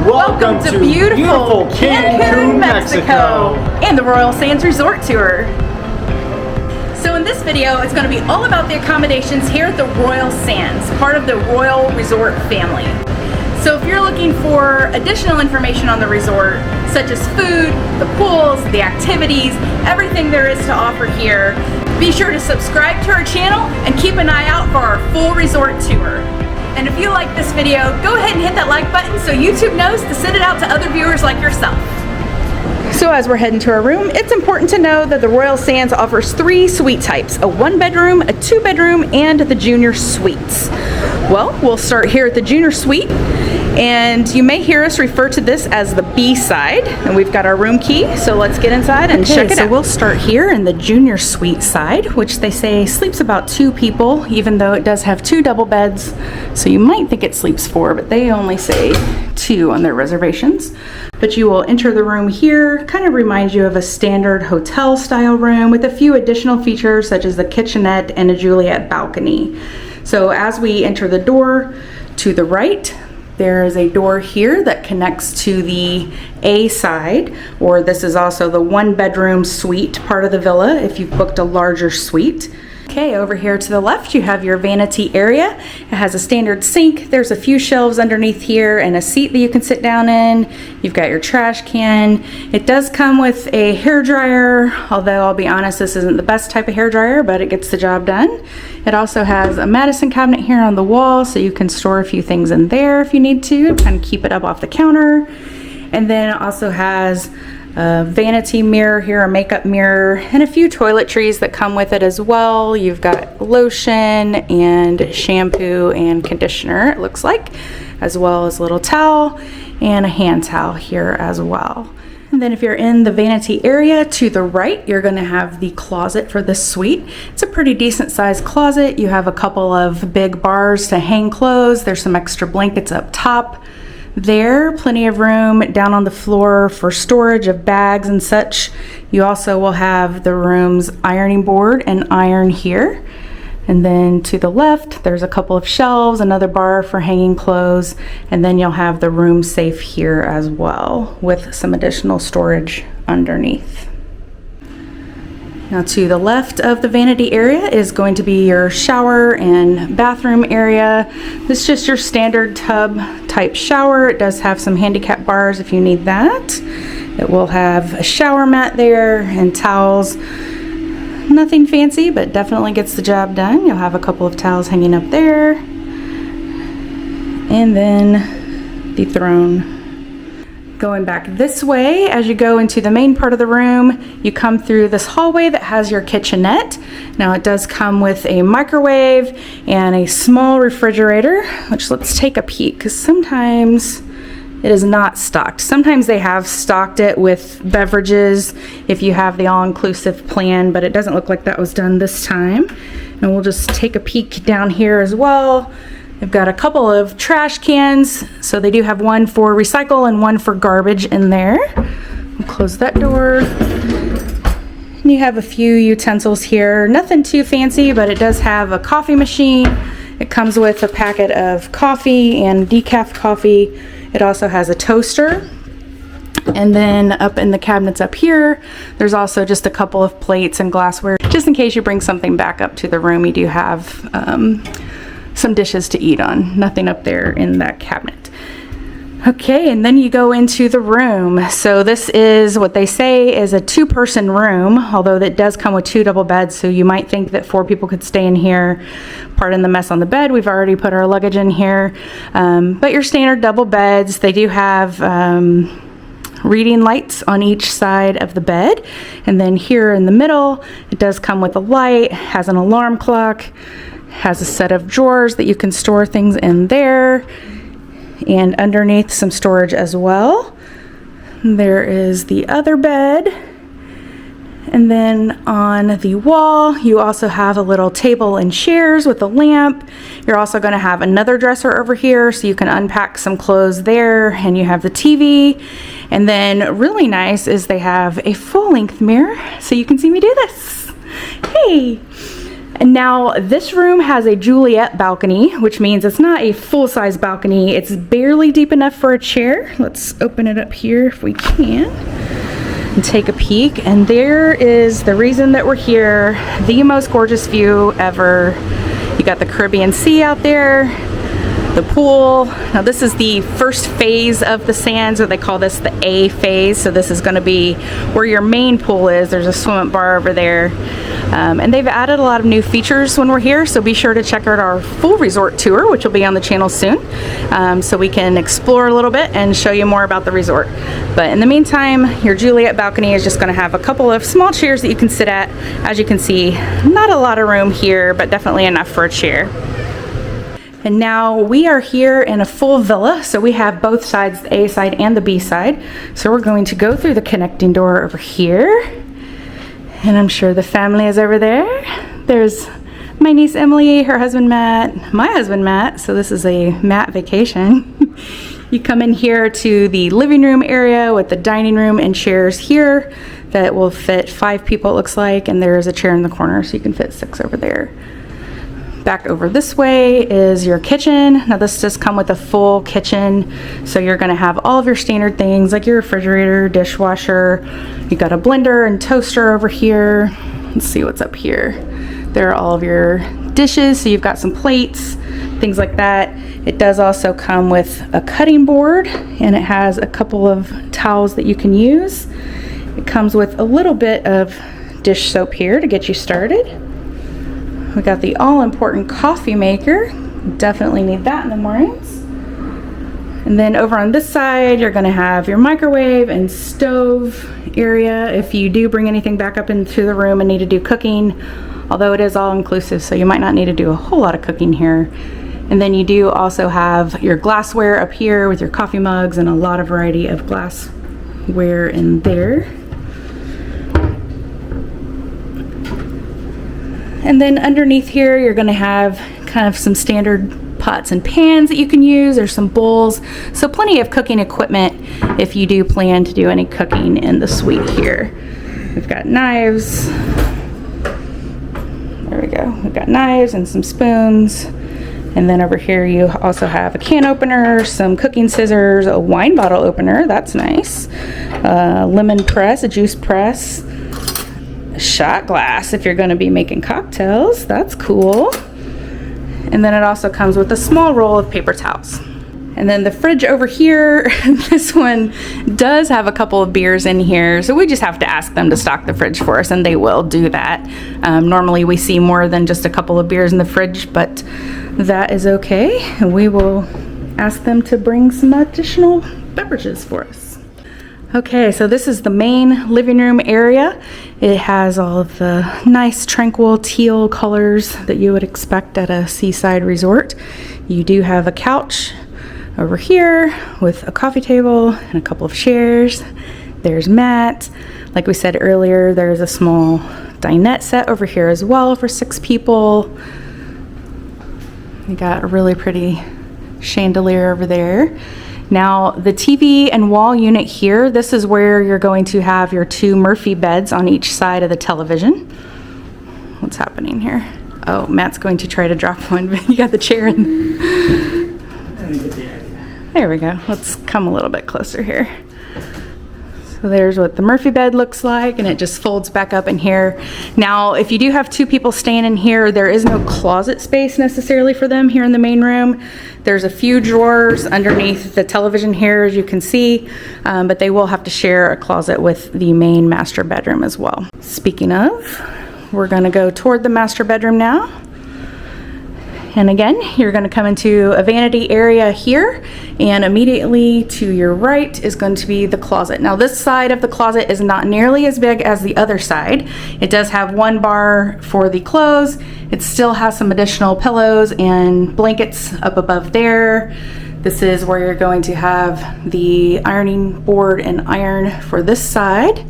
Welcome to beautiful Cancun, Mexico, and the Royal Sands Resort Tour. So in this video, it's going to be all about the accommodations here at the Royal Sands, part of the Royal Resort family. So if you're looking for additional information on the resort, such as food, the pools, the activities, everything there is to offer here, be sure to subscribe to our channel and keep an eye out for our full resort tour. And if you like this video, go ahead and hit that like button so YouTube knows to send it out to other viewers like yourself. So as we're heading to our room, it's important to know that the Royal Sands offers 3 suite types: a 1-bedroom, a 2-bedroom, and the junior suites. Well, we'll start here at the junior suite, and you may hear us refer to this as the B side, and we've got our room key, so let's get inside and check it out. So we'll start here in the junior suite side, which they say sleeps about 2 people, even though it does have 2 double beds, so you might think it sleeps 4, but they only say 2 on their reservations. But you will enter the room here, kind of reminds you of a standard hotel style room with a few additional features such as the kitchenette and a Juliet balcony. So as we enter the door to the right, there is a door here that connects to the A side, or this is also the 1-bedroom suite part of the villa if you've booked a larger suite. Okay, over here to the left you have your vanity area. It has a standard sink. There's a few shelves underneath here and a seat that you can sit down in. You've got your trash can. It does come with a hair dryer, although I'll be honest, this isn't the best type of hair dryer, but it gets the job done. It also has a medicine cabinet here on the wall, so you can store a few things in there if you need to, kind of keep it up off the counter. And then it also has a vanity mirror here, a makeup mirror, and a few toiletries that come with it as well. You've got lotion and shampoo and conditioner, it looks like, as well as a little towel and a hand towel here as well. And then if you're in the vanity area to the right, you're going to have the closet for this suite. It's a pretty decent sized closet. You have a couple of big bars to hang clothes. There's some extra blankets up top there, plenty of room down on the floor for storage of bags and such. You also will have the room's ironing board and iron here. And then to the left, there's a couple of shelves, another bar for hanging clothes, and then you'll have the room safe here as well with some additional storage underneath. Now to the left of the vanity area is going to be your shower and bathroom area. This is just your standard tub type shower. It does have some handicap bars if you need that. It will have a shower mat there and towels. Nothing fancy, but definitely gets the job done. You'll have a couple of towels hanging up there. And then the throne. Going back this way, as you go into the main part of the room, you come through this hallway that has your kitchenette. Now it does come with a microwave and a small refrigerator, which let's take a peek, because sometimes it is not stocked. Sometimes they have stocked it with beverages if you have the all-inclusive plan, but it doesn't look like that was done this time. And we'll just take a peek down here as well. They've got a couple of trash cans, so they do have one for recycle and one for garbage in there. We'll close that door. And you have a few utensils here. Nothing too fancy, but it does have a coffee machine. It comes with a packet of coffee and decaf coffee. It also has a toaster. And then up in the cabinets up here, there's also just a couple of plates and glassware. Just in case you bring something back up to the room, you do have some dishes to eat on. Nothing up there in that cabinet. Okay, and then you go into the room. So this is what they say is a 2-person room, although that does come with 2 double beds, so you might think that 4 people could stay in here. Pardon the mess on the bed. We've already put our luggage in here. But your standard double beds, they do have reading lights on each side of the bed. And then here in the middle, it does come with a light, has an alarm clock, has a set of drawers that you can store things in there, and underneath some storage as well. There is the other bed, and then on the wall you also have a little table and chairs with a lamp. You're also going to have another dresser over here so you can unpack some clothes there, and you have the TV. And then really nice is they have a full-length mirror so you can see me do this. Hey! And now this room has a Juliet balcony, which means it's not a full-size balcony. It's barely deep enough for a chair. Let's open it up here if we can and take a peek. And there is the reason that we're here, the most gorgeous view ever. You got the Caribbean Sea out there, the pool. Now this is the first phase of the sands, or they call this the A phase. So this is going to be where your main pool is. There's a swim up bar over there. And they've added a lot of new features when we're here, so be sure to check out our full resort tour, which will be on the channel soon, so we can explore a little bit and show you more about the resort. But in the meantime, your Juliet balcony is just going to have a couple of small chairs that you can sit at. As you can see, not a lot of room here, but definitely enough for a chair. And now we are here in a full villa, so we have both sides, the A side and the B side. So we're going to go through the connecting door over here. And I'm sure the family is over there. There's my niece Emily, her husband Matt, my husband Matt. So this is a Matt vacation. You come in here to the living room area with the dining room and chairs here that will fit 5 people, it looks like. And there is a chair in the corner, so you can fit 6 over there. Back over this way is your kitchen. Now this does come with a full kitchen, so you're going to have all of your standard things like your refrigerator, dishwasher. You got a blender and toaster over here. Let's see what's up here. There are all of your dishes, so you've got some plates, things like that. It does also come with a cutting board, and it has a couple of towels that you can use. It comes with a little bit of dish soap here to get you started. We got the all-important coffee maker. Definitely need that in the mornings. And then over on this side, you're going to have your microwave and stove area if you do bring anything back up into the room and need to do cooking, although it is all-inclusive, so you might not need to do a whole lot of cooking here. And then you do also have your glassware up here with your coffee mugs and a lot of variety of glassware in there. And then underneath here, you're going to have kind of some standard pots and pans that you can use. There's some bowls, so plenty of cooking equipment if you do plan to do any cooking in the suite here. We've got knives. There we go. We've got knives and some spoons. And then over here you also have a can opener, some cooking scissors, a wine bottle opener. That's nice. A lemon press, a juice press. Shot glass if you're going to be making cocktails. That's cool. And then it also comes with a small roll of paper towels. And then the fridge over here, this one does have a couple of beers in here, so we just have to ask them to stock the fridge for us, and they will do that. Normally we see more than just a couple of beers in the fridge, but that is okay. And we will ask them to bring some additional beverages for us. Okay, so this is the main living room area. It has all of the nice tranquil teal colors that you would expect at a seaside resort. You do have a couch over here with a coffee table and a couple of chairs. There's Matt. Like we said earlier, there's a small dinette set over here as well for 6 people. You got a really pretty chandelier over there. Now the TV and wall unit here, this is where you're going to have your 2 Murphy beds on each side of the television. What's happening here? Oh, Matt's going to try to drop one, but you got the chair in. There we go. Let's come a little bit closer here. So there's what the Murphy bed looks like, and it just folds back up in here. Now, if you do have 2 people staying in here, there is no closet space necessarily for them here in the main room. There's a few drawers underneath the television here, as you can see, but they will have to share a closet with the main master bedroom as well. Speaking of, we're going to go toward the master bedroom now. And again, you're going to come into a vanity area here, and immediately to your right is going to be the closet. Now this side of the closet is not nearly as big as the other side. It does have 1 bar for the clothes. It still has some additional pillows and blankets up above there. This is where you're going to have the ironing board and iron for this side.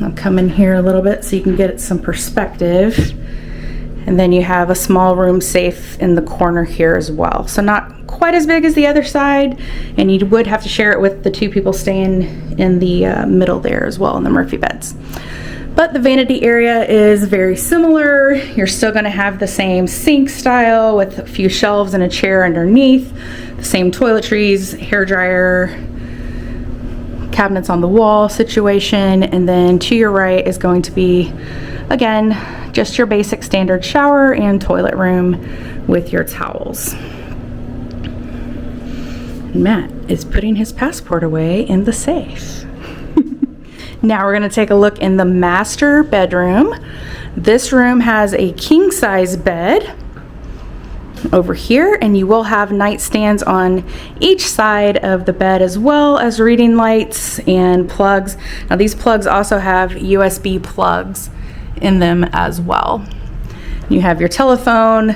I'll come in here a little bit so you can get some perspective. And then you have a small room safe in the corner here as well. So not quite as big as the other side, and you would have to share it with the 2 people staying in the middle there as well in the Murphy beds. But the vanity area is very similar. You're still gonna have the same sink style with a few shelves and a chair underneath, the same toiletries, hair dryer, cabinets on the wall situation, and then to your right is going to be, again, just your basic standard shower and toilet room with your towels. Matt is putting his passport away in the safe. Now we're going to take a look in the master bedroom. This room has a king size bed over here, and you will have nightstands on each side of the bed, as well as reading lights and plugs. Now these plugs also have USB plugs in them as well. You have your telephone.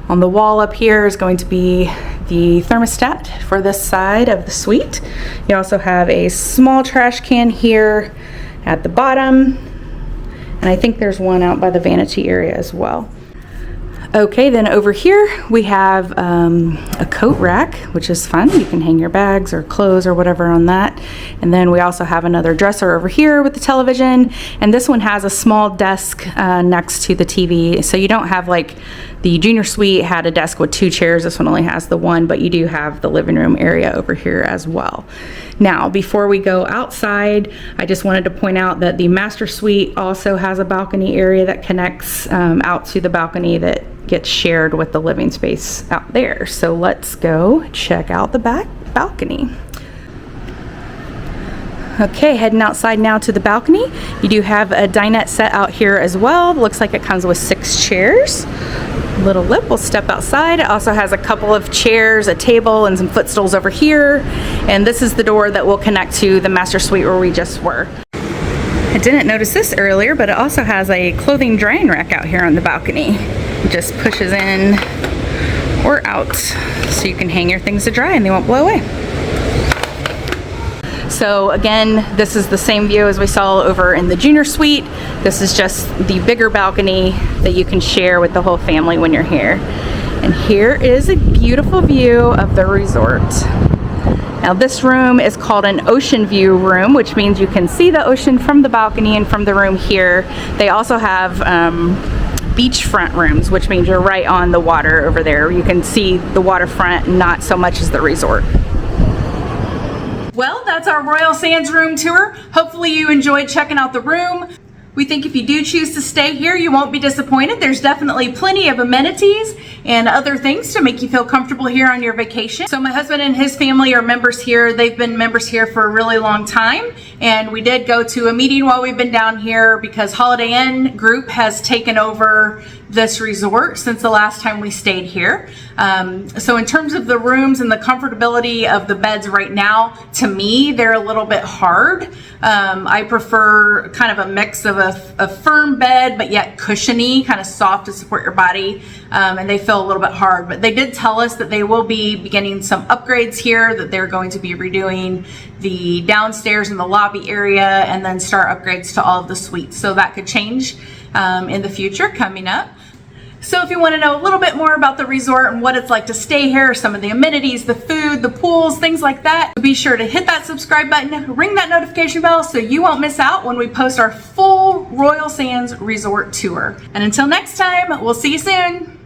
On the wall up here is going to be the thermostat for this side of the suite. You also have a small trash can here at the bottom, and I think there's one out by the vanity area as well. Okay, then over here we have a coat rack, which is fun. You can hang your bags or clothes or whatever on that. And then we also have another dresser over here with the television. And this one has a small desk next to the TV. So you don't have, like, the junior suite had a desk with 2 chairs. This one only has the one, but you do have the living room area over here as well. Now, before we go outside, I just wanted to point out that the master suite also has a balcony area that connects out to the balcony that gets shared with the living space out there. So let's go check out the back balcony. Okay, heading outside now to the balcony. You do have a dinette set out here as well. Looks like it comes with 6 chairs. Little lip, we'll step outside. It also has a couple of chairs, a table, and some footstools over here. And this is the door that will connect to the master suite where we just were. I didn't notice this earlier, but it also has a clothing drying rack out here on the balcony. It just pushes in or out so you can hang your things to dry and they won't blow away. So again, this is the same view as we saw over in the junior suite. This is just the bigger balcony that you can share with the whole family when you're here. And here is a beautiful view of the resort. Now this room is called an ocean view room, which means you can see the ocean from the balcony and from the room here. They also have beachfront rooms, which means you're right on the water over there. You can see the waterfront, not so much as the resort. Well, that's our Royal Sands room tour. Hopefully you enjoyed checking out the room. We think if you do choose to stay here, you won't be disappointed. There's definitely plenty of amenities and other things to make you feel comfortable here on your vacation. So my husband and his family are members here. They've been members here for a really long time. And we did go to a meeting while we've been down here because Holiday Inn Group has taken over this resort since the last time we stayed here. So in terms of the rooms and the comfortability of the beds right now, to me, they're a little bit hard. I prefer kind of a mix of a firm bed, but yet cushiony, kind of soft to support your body. And they feel a little bit hard, but they did tell us that they will be beginning some upgrades here, that they're going to be redoing the downstairs and the lobby area and then start upgrades to all of the suites. So that could change in the future coming up. So if you want to know a little bit more about the resort and what it's like to stay here, some of the amenities, the food, the pools, things like that, be sure to hit that subscribe button, ring that notification bell so you won't miss out when we post our full Royal Sands resort tour. And until next time, we'll see you soon.